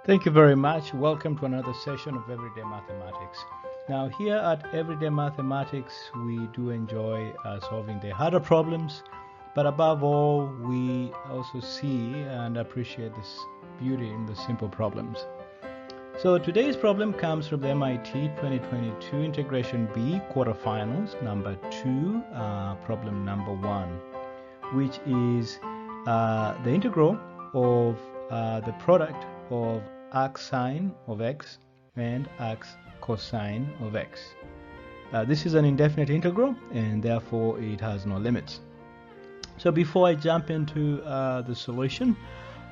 Thank you very much. Welcome to another session of Everyday Mathematics. Now, here at Everyday Mathematics, we do enjoy solving the harder problems, but above all, we also see and appreciate this beauty in the simple problems. So today's problem comes from the MIT 2022 Integration Bee Quarterfinals, number 2, problem number 1, which is the integral of the product of arcsine of x and arccosine of x. This is an indefinite integral and therefore it has no limits. So before I jump into the solution,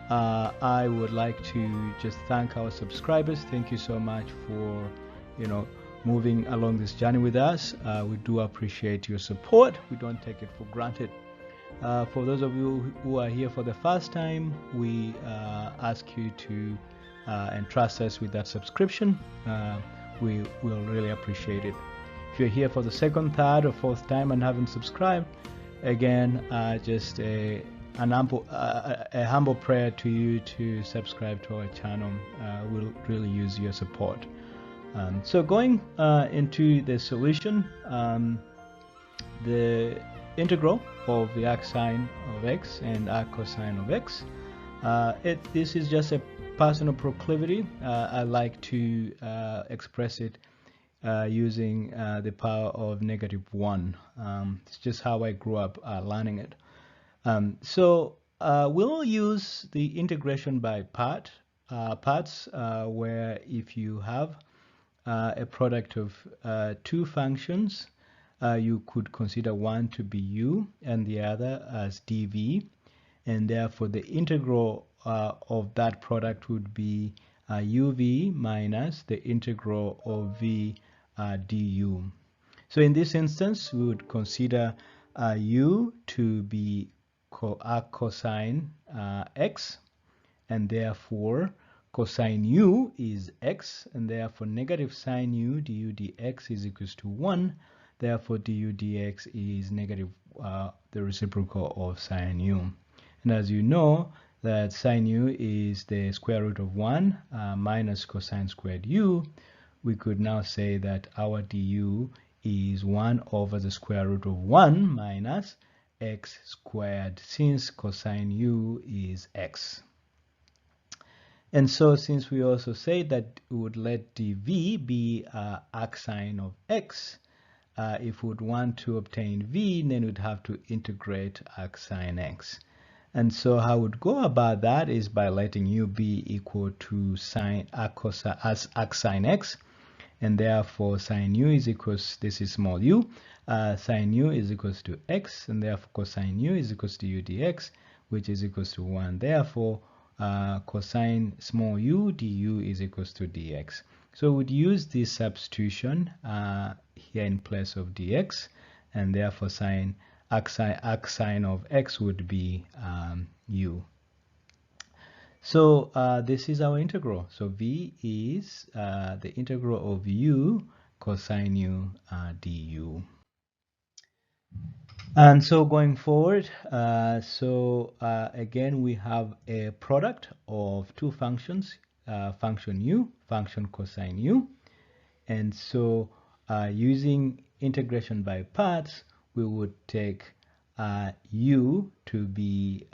I would like to just thank our subscribers. Thank you so much for moving along this journey with us. We do appreciate your support. We don't take it for granted. For those of you who are here for the first time, we ask you to entrust us with that subscription. We will really appreciate it. If you're here for the second, third, or fourth time and haven't subscribed, again, just a humble prayer to you to subscribe to our channel. We'll really use your support. So going into the solution, the integral of the arcsine of x and arccosine of x. This is just a personal proclivity. I like to express it using the power of -1. It's just how I grew up learning it. So we'll use the integration by parts, where if you have a product of two functions, you could consider one to be u and the other as dv, and therefore the integral of that product would be uv minus the integral of v du. So in this instance, we would consider u to be arccosine x, and therefore cosine u is x, and therefore negative sine u du dx is equals to 1. Therefore du dx is negative the reciprocal of sine u. And as you know, that sine u is the square root of 1 minus cosine squared u, we could now say that our du is 1 over the square root of 1 minus x squared, since cosine u is x. And so since we also say that we would let dv be arcsine of x, if we would want to obtain v, then we'd have to integrate arcsine x. And so how we'd go about that is by letting u be equal to sine arcsine x, and therefore sine u is equals, this is small u, sine u is equals to x, and therefore cosine u is equals to u dx, which is equals to 1. Therefore cosine small u du is equals to dx. So we'd use this substitution here in place of dx, and therefore sine arcsine of x would be u. So this is our integral. So v is the integral of u cosine u du. And so going forward, again we have a product of two functions, function u, function cosine u, and so using integration by parts, we would take u to be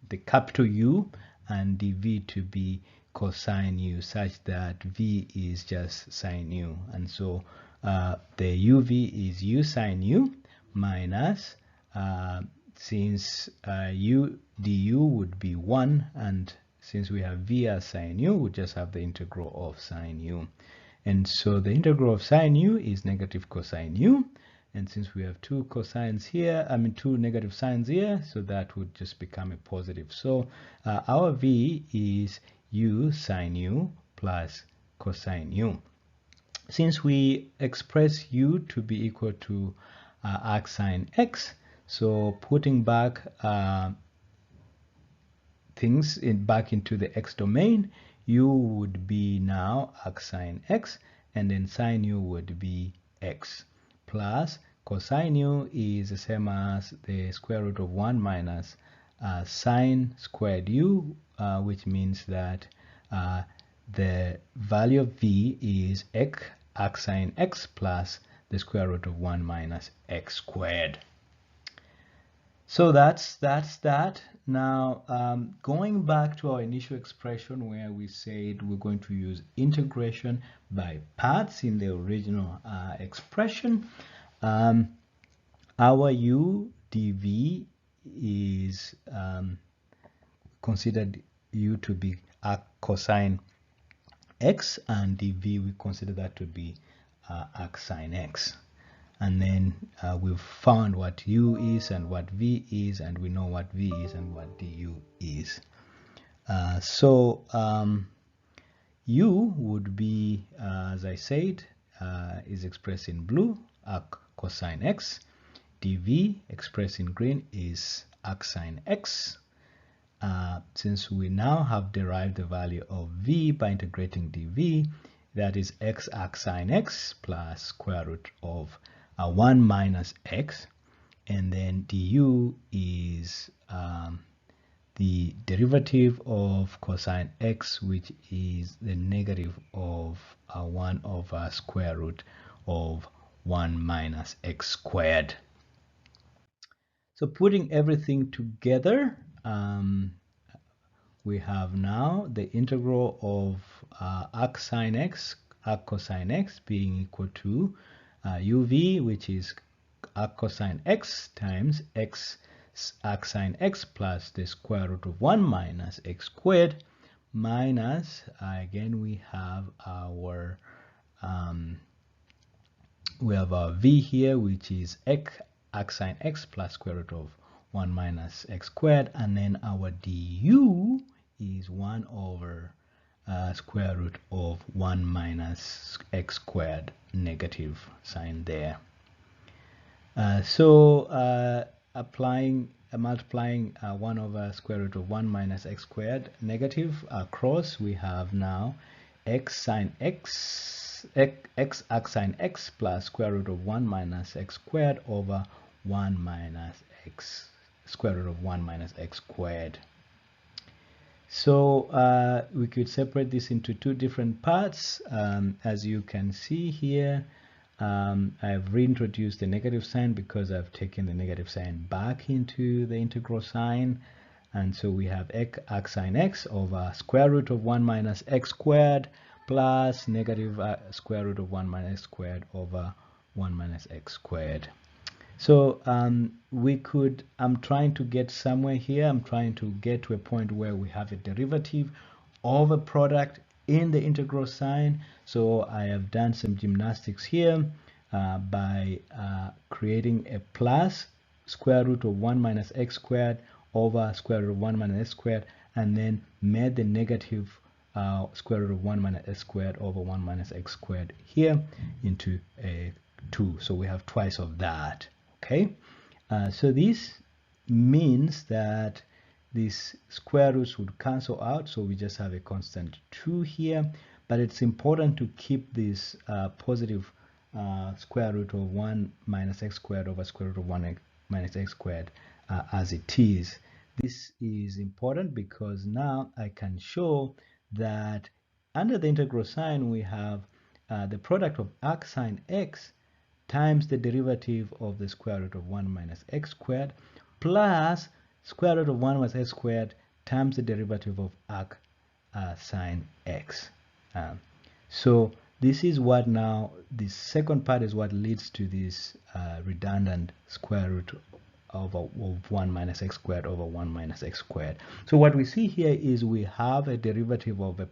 the capital U and dv to be cosine u, such that v is just sine u. And so the uv is u sine u minus, since u du would be 1, and since we have v as sine u, we just have the integral of sine u. And so the integral of sine u is negative cosine u, and since we have two cosines here, two negative signs here, so that would just become a positive. So our v is u sine u plus cosine u. Since we express u to be equal to arcsine x, so putting back things back into the x domain, u would be now arcsine x, and then sine u would be x, plus cosine u is the same as the square root of 1 minus sine squared u, which means that the value of v is arcsine x plus the square root of 1 minus x squared. So that's that. Now, going back to our initial expression where we said we're going to use integration by parts in the original expression, our u dv is considered u to be arccosine x, and dv we consider that to be arcsine x. And then we've found what u is and what v is, and we know what v is and what du is. U would be, as I said, is expressed in blue, arccosine x. dv, expressed in green, is arcsine x. Since we now have derived the value of v by integrating dv, that is x arcsine x plus square root of 1 minus x, and then du is the derivative of cosine x, which is the negative of 1 over square root of 1 minus x squared. So putting everything together, we have now the integral of arcsine x, arccosine x being equal to uv, which is arccosine x times x arcsine x plus the square root of 1 minus x squared, minus again we have our v here, which is x arcsine x plus square root of 1 minus x squared, and then our du is 1 over square root of 1 minus x squared, negative sign there. Multiplying 1 over square root of 1 minus x squared negative across, we have now x sine x arcsine x plus square root of 1 minus x squared over 1 minus x square root of 1 minus x squared. So we could separate this into two different parts. As you can see here, I've reintroduced the negative sign because I've taken the negative sign back into the integral sign. And so we have x arcsine x over square root of 1 minus x squared plus negative square root of 1 minus x squared over 1 minus x squared. So I'm trying to get somewhere here. I'm trying to get to a point where we have a derivative of a product in the integral sign. So I have done some gymnastics here by creating a plus square root of 1 minus x squared over square root of 1 minus x squared, and then made the negative square root of 1 minus x squared over 1 minus x squared here into a 2. So we have twice of that. Okay, so this means that these square roots would cancel out, so we just have a constant 2 here. But it's important to keep this positive square root of 1 minus x squared over square root of 1 minus x squared as it is. This is important because now I can show that under the integral sign we have the product of arcsine x times the derivative of the square root of 1 minus x squared plus square root of 1 minus x squared times the derivative of arcsine x. So this is what now, the second part is what leads to this redundant square root of 1 minus x squared over 1 minus x squared. So what we see here is we have a derivative of a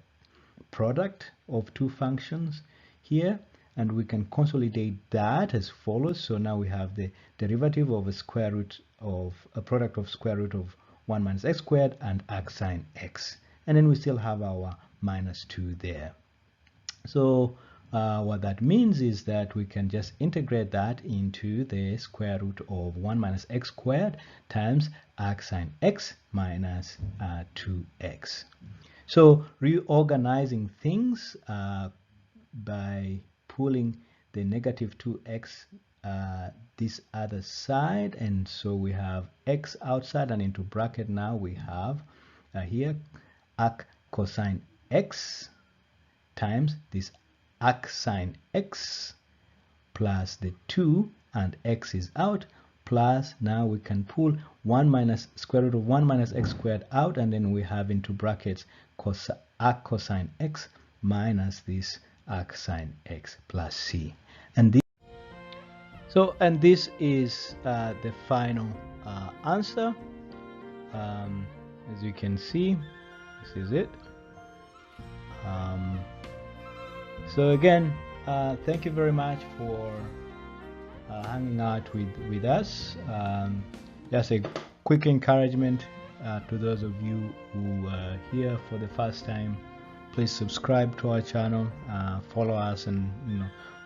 product of two functions here, and we can consolidate that as follows. So now we have the derivative of a square root of a product of square root of 1 minus x squared and arcsine x, and then we still have our minus 2 there. So what that means is that we can just integrate that into the square root of 1 minus x squared times arcsine x minus 2x. So reorganizing things by pulling the negative 2x this other side, and so we have x outside, and into bracket now we have here arc cosine x times this arcsine x plus the 2, and x is out, plus now we can pull 1 minus square root of 1 minus x squared out, and then we have into brackets arccosine x minus this arcsine x plus c. And this is the final answer. As you can see, this is it. So again, thank you very much for hanging out with us. Just a quick encouragement to those of you who are here for the first time. Please subscribe to our channel, follow us, and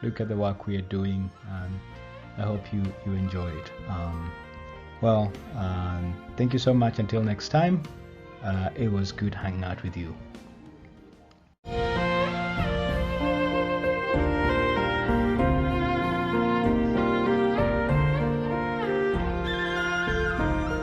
look at the work we are doing. I hope you enjoy it. Thank you so much. Until next time, it was good hanging out with you.